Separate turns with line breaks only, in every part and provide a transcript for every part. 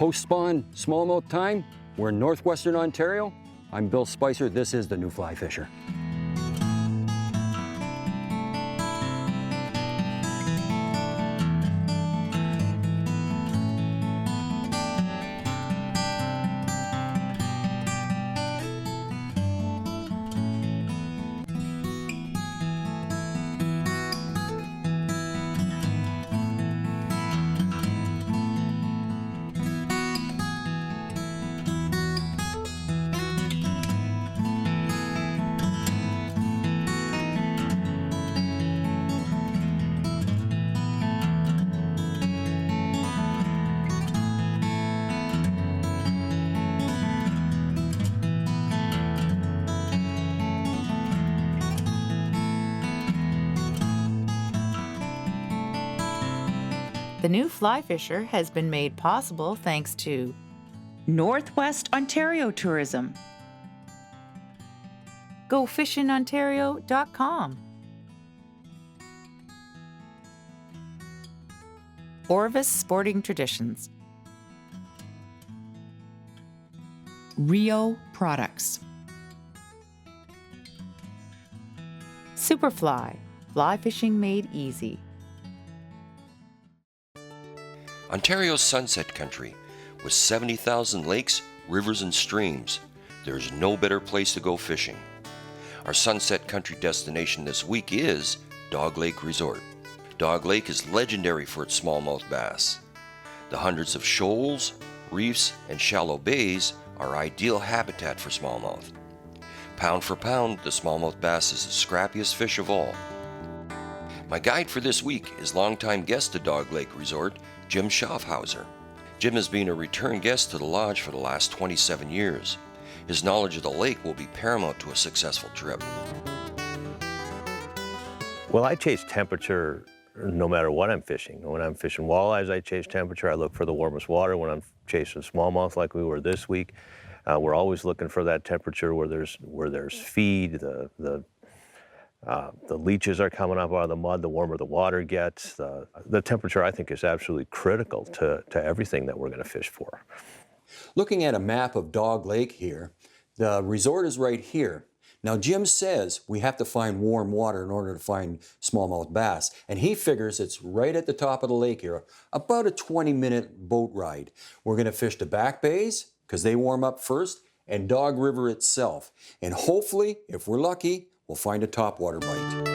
post-spawn smallmouth time. We're in northwestern Ontario. I'm Bill Spicer. This is the New Fly Fisher.
The New Fly Fisher has been made possible thanks to
Northwest Ontario Tourism,
GoFishingOntario.com, Orvis Sporting Traditions,
Rio Products,
Superfly, fly fishing made easy.
Ontario's Sunset Country, with 70,000 lakes, rivers, and streams, there's no better place to go fishing. Our Sunset Country destination this week is Dog Lake Resort. Dog Lake is legendary for its smallmouth bass. The hundreds of shoals, reefs, and shallow bays are ideal habitat for smallmouth. Pound for pound, the smallmouth bass is the scrappiest fish of all. My guide for this week is longtime guest to Dog Lake Resort, Jim Schanfhauser. Jim has been a return guest to the lodge for the last 27 years. His knowledge of the lake will be paramount to a successful trip.
Well, I chase temperature no matter what I'm fishing. When I'm fishing walleyes, I chase temperature. I look for the warmest water. When I'm chasing smallmouth like we were this week, we're always looking for that temperature where there's feed, the leeches are coming up out of the mud, the warmer the water gets. The temperature, I think, is absolutely critical to everything that we're going to fish for.
Looking at a map of Dog Lake here, the resort is right here. Now, Jim says we have to find warm water in order to find smallmouth bass, and he figures it's right at the top of the lake here, about a 20-minute boat ride. We're going to fish the back bays, because they warm up first, and Dog River itself. And hopefully, if we're lucky, we'll find a topwater bite.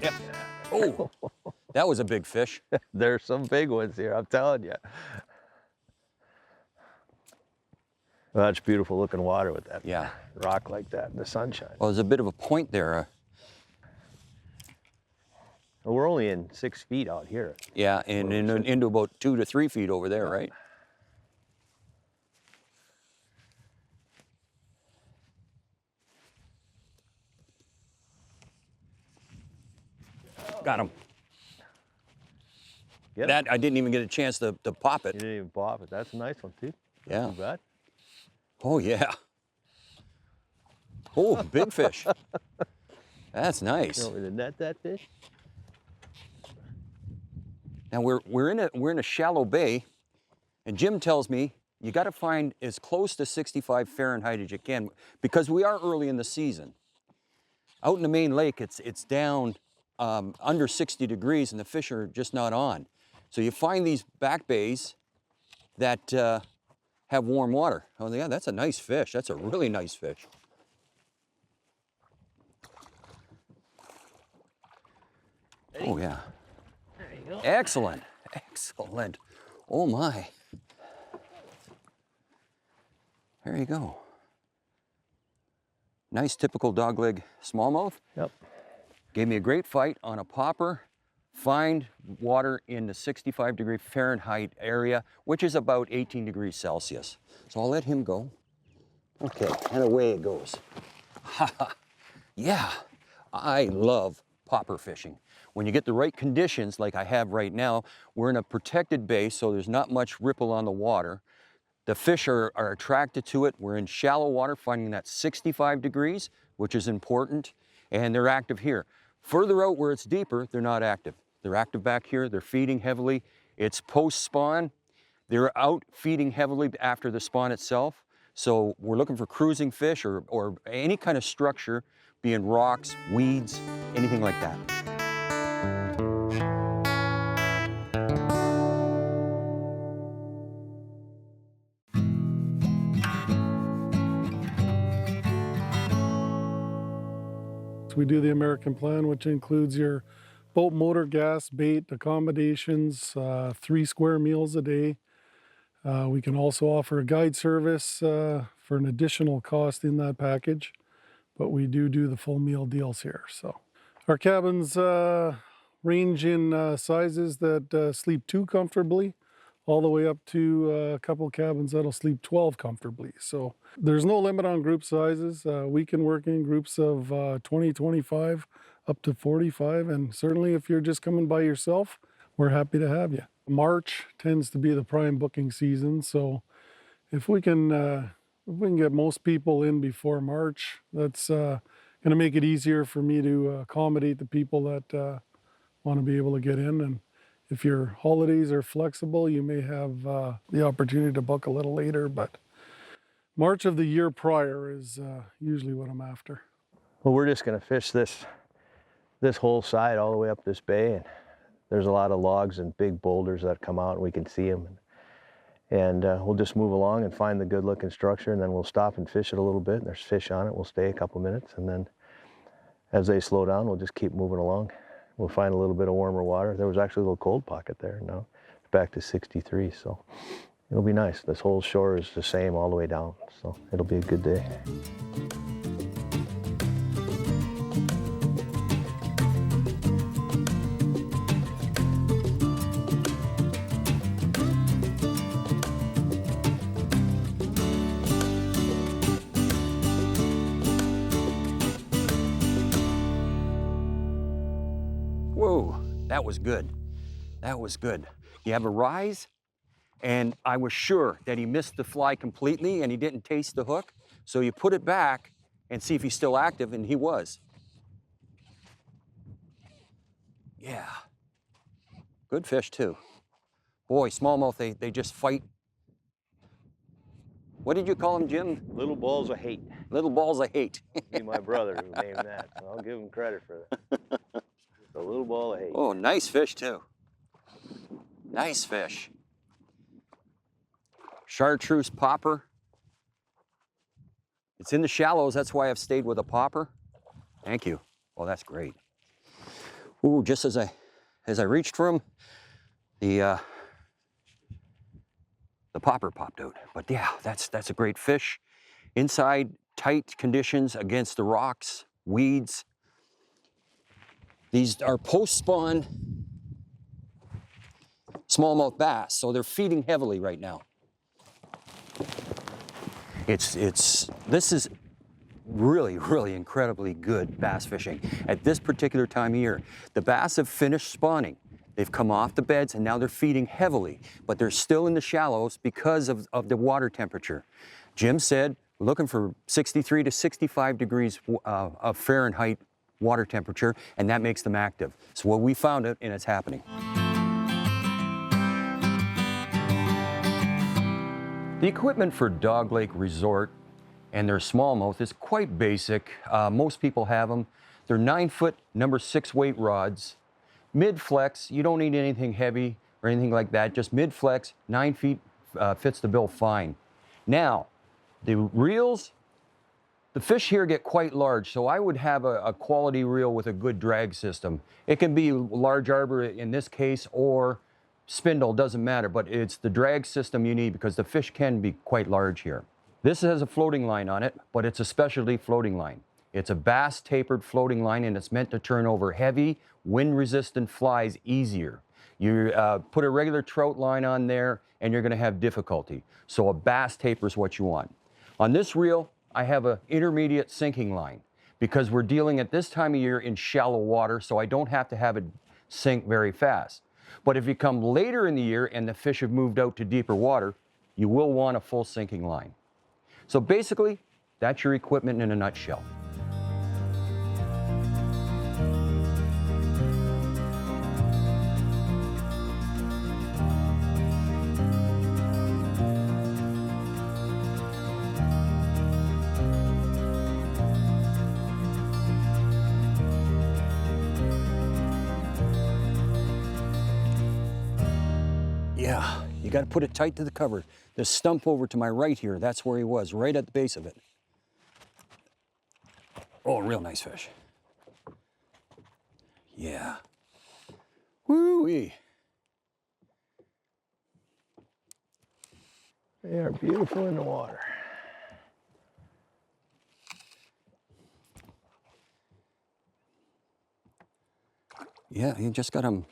Yep. Oh, that was a big fish.
There's some big ones here, I'm telling you. Well, that's beautiful looking water with that rock like that in the sunshine.
Well, there's a bit of a point there.
Well, we're only in 6 feet out here.
Yeah, and into about 2 to 3 feet over there, right? Got him. That I didn't even get a chance to pop it.
You didn't even pop it. That's a nice one, too.
Yeah.
Not too bad.
Oh, yeah. Oh, big fish. That's nice.
You want me to net that fish?
Now we're in a shallow bay, and Jim tells me you got to find as close to 65 Fahrenheit as you can, because we are early in the season. Out in the main lake, it's down under 60 degrees, and the fish are just not on. So you find these back bays that have warm water. Oh yeah, that's a nice fish. That's a really nice fish. Oh yeah.
There you go.
Excellent, excellent. Oh my. There you go. Nice typical dogleg smallmouth.
Yep.
Gave me a great fight on a popper. Find water in the 65-degree Fahrenheit area, which is about 18 degrees Celsius. So I'll let him go. Okay, and away it goes. Yeah, I love popper fishing. When you get the right conditions, like I have right now, we're in a protected bay, so there's not much ripple on the water. The fish are attracted to it. We're in shallow water, finding that 65 degrees, which is important, and they're active here. Further out where it's deeper, they're not active. They're active back here, they're feeding heavily. It's post-spawn. They're out feeding heavily after the spawn itself. So we're looking for cruising fish or any kind of structure, being rocks, weeds, anything like that.
So we do the American plan, which includes your boat motor, gas, bait, accommodations, 3 square meals a day. We can also offer a guide service for an additional cost in that package, but we do the full meal deals here. So our cabins range in sizes that sleep 2 comfortably, all the way up to a couple cabins that'll sleep 12 comfortably. So there's no limit on group sizes. We can work in groups of 20, 25, up to 45, and certainly if you're just coming by yourself, we're happy to have you. March tends to be the prime booking season, so if we can get most people in before March, that's going to make it easier for me to accommodate the people that want to be able to get in. And if your holidays are flexible, you may have the opportunity to book a little later, but March of the year prior is usually what I'm after.
Well, we're just going to fish this whole side all the way up this bay, and there's a lot of logs and big boulders that come out and we can see them. And we'll just move along and find the good looking structure, and then we'll stop and fish it a little bit. And there's fish on it. We'll stay a couple minutes, and then as they slow down, we'll just keep moving along. We'll find a little bit of warmer water. There was actually a little cold pocket there. Now it's back to 63, so it'll be nice. This whole shore is the same all the way down, so it'll be a good day.
Whoa, that was good. That was good. You have a rise, and I was sure that he missed the fly completely and he didn't taste the hook. So you put it back and see if he's still active, and he was. Yeah. Good fish too. Boy, smallmouth, they just fight. What did you call him, Jim?
Little balls of hate.
Little balls of hate.
Be my brother who named that, so I'll give him credit for that. A little ball of hate.
Oh, nice fish too. Nice fish. Chartreuse popper. It's in the shallows, that's why I've stayed with a popper. Thank you. Oh, that's great. Ooh, just as I reached for him, the popper popped out. But yeah, that's a great fish. Inside, tight conditions against the rocks, weeds. These are post-spawn smallmouth bass, so they're feeding heavily right now. This is really, really incredibly good bass fishing at this particular time of year. The bass have finished spawning. They've come off the beds and now they're feeding heavily, but they're still in the shallows because of the water temperature. Jim said, we're looking for 63 to 65 degrees of Fahrenheit water temperature, and that makes them active. So well, we found it, and it's happening. The equipment for Dog Lake Resort and their smallmouth is quite basic. Most people have them. They're 9-foot, number 6 weight rods. Mid-flex, you don't need anything heavy or anything like that. Just mid-flex, 9 feet fits the bill fine. Now, the reels, the fish here get quite large, so I would have a quality reel with a good drag system. It can be large arbor in this case or spindle, doesn't matter, but it's the drag system you need because the fish can be quite large here. This has a floating line on it, but it's a specialty floating line. It's a bass tapered floating line, and it's meant to turn over heavy, wind-resistant flies easier. You put a regular trout line on there, and you're gonna have difficulty. So a bass taper is what you want. On this reel, I have an intermediate sinking line because we're dealing at this time of year in shallow water, so I don't have to have it sink very fast. But if you come later in the year and the fish have moved out to deeper water, you will want a full sinking line. So basically, that's your equipment in a nutshell. Yeah, you got to put it tight to the cover. The stump over to my right here, that's where he was, right at the base of it. Oh, real nice fish. Yeah. Woo-wee.
They are beautiful in the water.
Yeah, you just got him.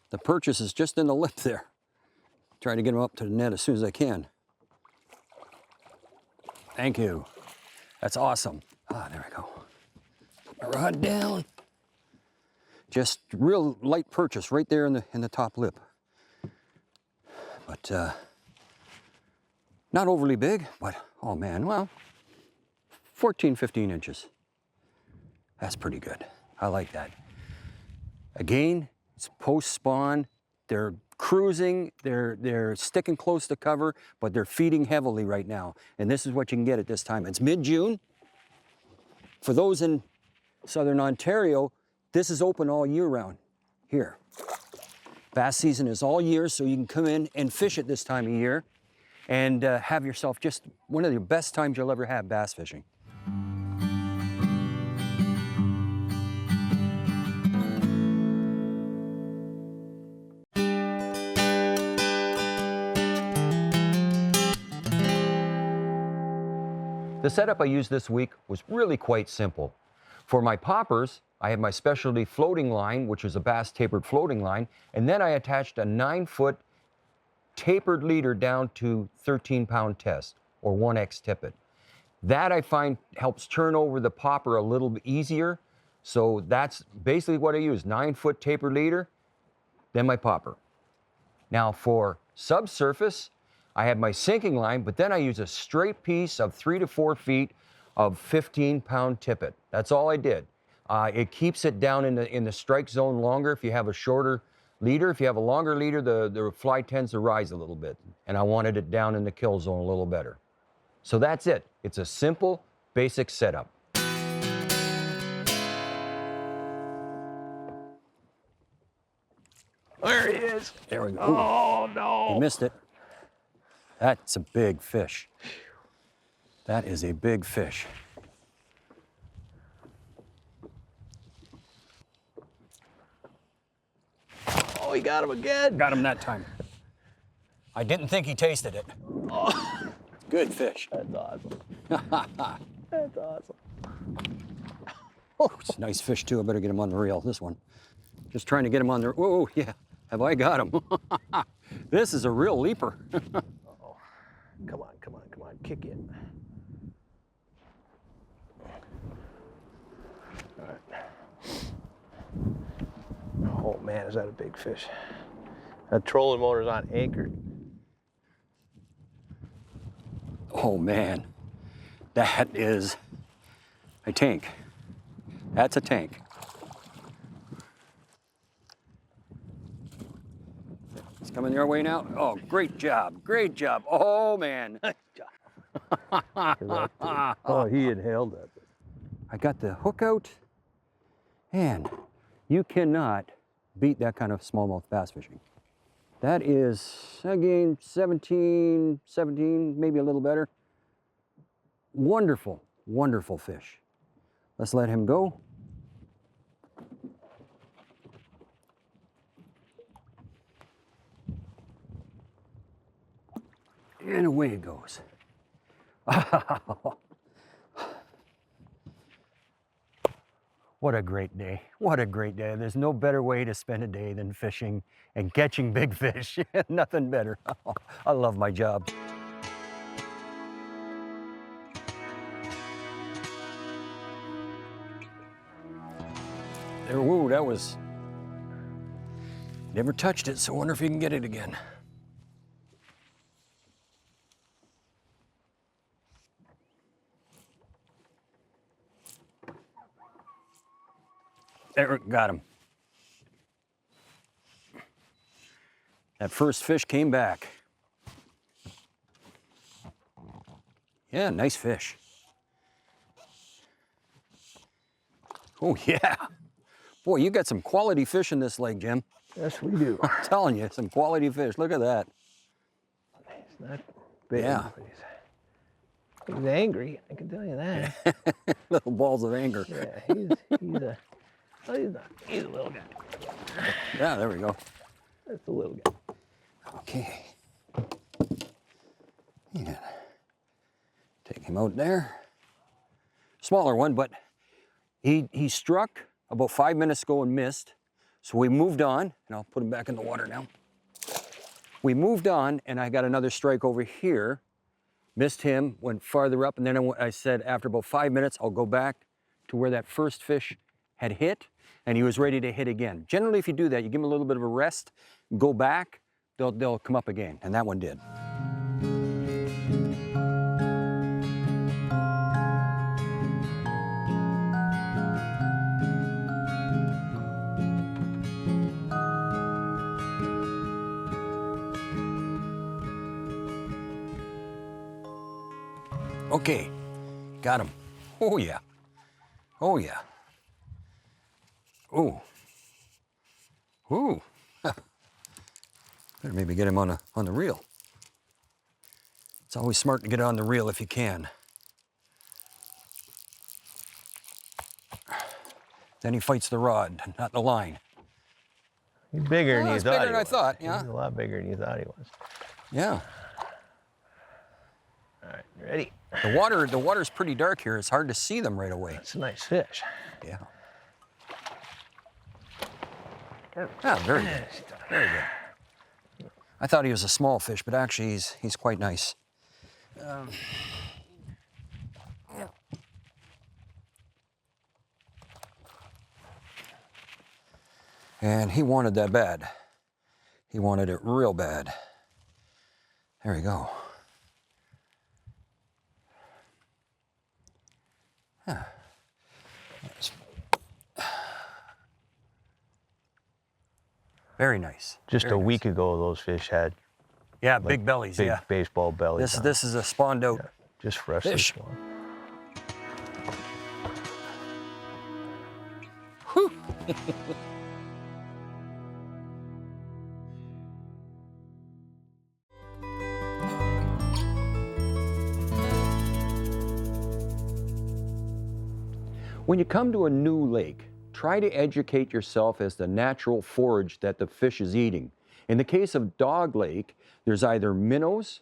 The purchase is just in the lip there. Trying to get him up to the net as soon as I can. Thank you. That's awesome. Ah, there we go. Put my rod down. Just real light purchase right there in the top lip. But not overly big, but oh man, well, 14, 15 inches. That's pretty good. I like that. Again, it's post-spawn. They're cruising, they're sticking close to cover, but they're feeding heavily right now. And this is what you can get at this time. It's mid-June. For those in Southern Ontario, this is open all year round here. Bass season is all year, so you can come in and fish at this time of year and have yourself just one of the best times you'll ever have bass fishing. The setup I used this week was really quite simple. For my poppers, I have my specialty floating line, which is a bass tapered floating line, and then I attached a 9-foot tapered leader down to 13-pound test, or 1X tippet. That I find helps turn over the popper a little bit easier, so that's basically what I use, 9-foot tapered leader, then my popper. Now for subsurface, I have my sinking line, but then I use a straight piece of 3 to 4 feet of 15-pound tippet. That's all I did. It keeps it down in the strike zone longer if you have a shorter leader. If you have a longer leader, the fly tends to rise a little bit, and I wanted it down in the kill zone a little better. So that's it. It's a simple, basic setup.
There he is.
There we go.
Oh, no.
You missed it. That's a big fish. That is a big fish.
Oh, he got him again.
Got him that time. I didn't think he tasted it. Oh, good fish.
That's awesome. That's awesome.
Oh, it's a nice fish too. I better get him on the reel, this one. Just trying to get him on there. Whoa, yeah. Have I got him? This is a real leaper.
Come on, come on, come on, kick in. All right. Oh man, is that a big fish. That trolling motor's on anchor.
Oh man, that is a tank. That's a tank. It's coming your way now. Oh, great job, great job. Oh man.
Oh, he inhaled that.
I got the hook out, and you cannot beat that kind of smallmouth bass fishing. That is, again, 17, maybe a little better. Wonderful, wonderful fish. Let's let him go. And away it goes. What a great day. What a great day. There's no better way to spend a day than fishing and catching big fish. Nothing better. I love my job. There, whoa, that was, never touched it, so I wonder if you can get it again. There, got him. That first fish came back. Yeah, nice fish. Oh yeah. Boy, you got some quality fish in this lake, Jim.
Yes, we do.
I'm telling you, some quality fish. Look at that.
He's not big,
Yeah.
but he's angry, I can tell you that.
Little balls of anger.
Yeah, he's a little guy.
Yeah, there we go.
That's a little guy.
Okay. Yeah. Take him out there. Smaller one, but he struck about 5 minutes ago and missed. So we moved on, and I'll put him back in the water now. We moved on, and I got another strike over here. Missed him, went farther up, and then I said after about 5 minutes, I'll go back to where that first fish had hit, and he was ready to hit again. Generally, if you do that, you give him a little bit of a rest, go back, they'll come up again, and that one did. Okay, got him. Oh yeah. Oh yeah. Ooh. Ooh. Better maybe get him on the reel. It's always smart to get on the reel if you can. Then he fights the rod, not the line.
He's bigger than you
He's
thought
bigger
he
than I
was.
thought, yeah.
He's a lot bigger than you thought he was.
Yeah.
All right, you ready?
The water's pretty dark here. It's hard to see them right away.
That's a nice fish.
Yeah. Ah, very good. Very good. I thought he was a small fish, but actually he's quite nice. Yeah. And he wanted that bad. He wanted it real bad. There we go. Huh. Very nice.
Just
Very
a
nice.
week ago, those fish had
Yeah, big bellies,
big
yeah.
baseball bellies.
This is a spawned out.
Yeah, just freshly
fish.
spawned.
When you come to a new lake, try to educate yourself as the natural forage that the fish is eating. In the case of Dog Lake, there's either minnows,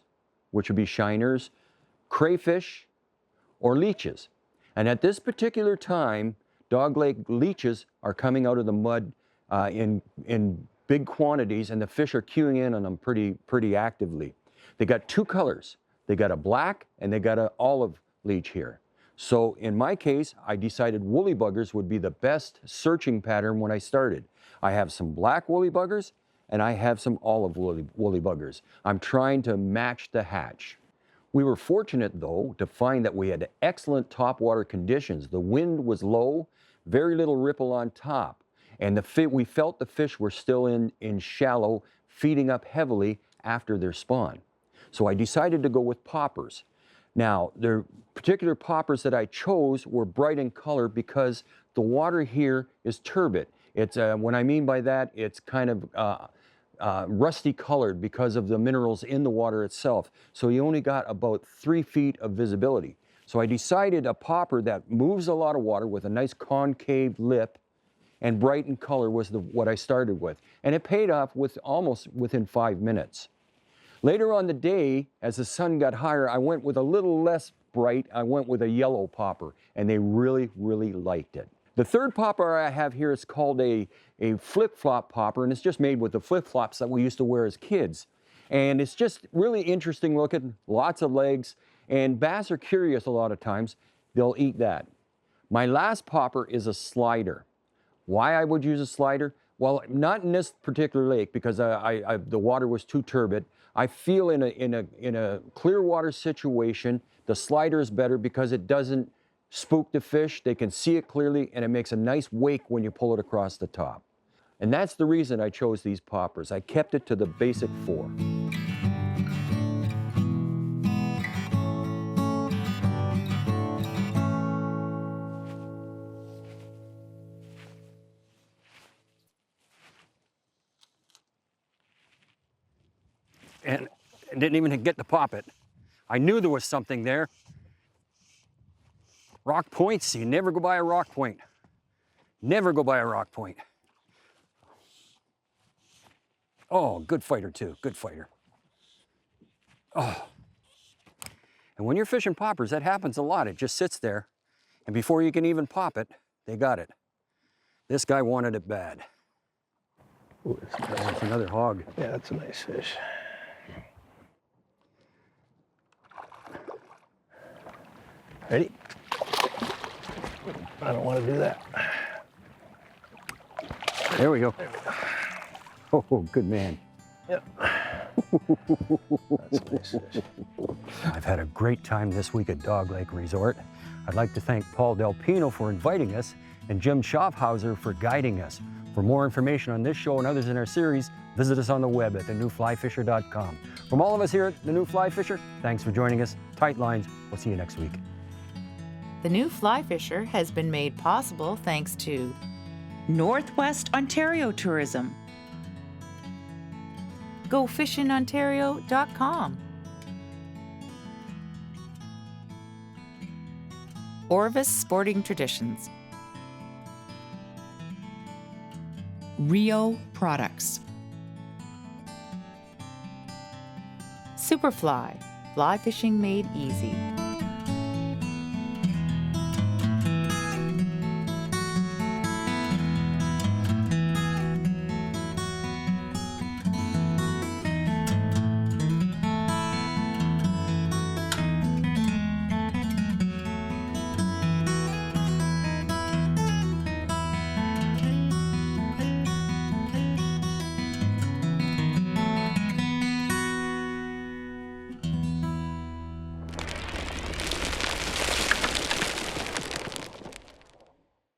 which would be shiners, crayfish, or leeches. And at this particular time, Dog Lake leeches are coming out of the mud in big quantities, and the fish are queuing in on them pretty actively. They got two colors. They got a black and they got an olive leech here. So in my case, I decided woolly buggers would be the best searching pattern when I started. I have some black woolly buggers and I have some olive woolly buggers. I'm trying to match the hatch. We were fortunate though to find that we had excellent topwater conditions. The wind was low, very little ripple on top, and we felt the fish were still in shallow, feeding up heavily after their spawn. So I decided to go with poppers. Now, the particular poppers that I chose were bright in color because the water here is turbid. It's what I mean by that, it's kind of rusty colored because of the minerals in the water itself. So you only got about 3 feet of visibility. So I decided a popper that moves a lot of water with a nice concave lip and bright in color was what I started with. And it paid off almost within 5 minutes. Later on the day, as the sun got higher, I went with a little less bright. I went with a yellow popper, and they really, really liked it. The third popper I have here is called a flip-flop popper, and it's just made with the flip-flops that we used to wear as kids. And it's just really interesting looking, lots of legs, and bass are curious a lot of times. They'll eat that. My last popper is a slider. Why I would use a slider? Well, not in this particular lake because the water was too turbid. I feel in a clear water situation, the slider is better because it doesn't spook the fish, they can see it clearly, and it makes a nice wake when you pull it across the top. And that's the reason I chose these poppers. I kept it to the basic 4. And I didn't even get to pop it. I knew there was something there. Rock points, you never go by a rock point. Never go by a rock point. Oh, good fighter too, good fighter. Oh. And when you're fishing poppers, that happens a lot. It just sits there, and before you can even pop it, they got it. This guy wanted it bad.
Ooh,
That's another hog.
yeah, that's a nice fish. Ready? I don't want to do that.
There we go. Oh, good man.
Yep. That's a nice fish.
I've had a great time this week at Dog Lake Resort. I'd like to thank Paul Del Pino for inviting us and Jim Schanfhauser for guiding us. For more information on this show and others in our series, visit us on the web at thenewflyfisher.com. From all of us here at The New Fly Fisher, thanks for joining us. Tight lines. We'll see you next week.
The New Fly Fisher has been made possible thanks to
Northwest Ontario Tourism,
GoFishingOntario.com, Orvis Sporting Traditions,
Rio Products,
Superfly, fly fishing made easy.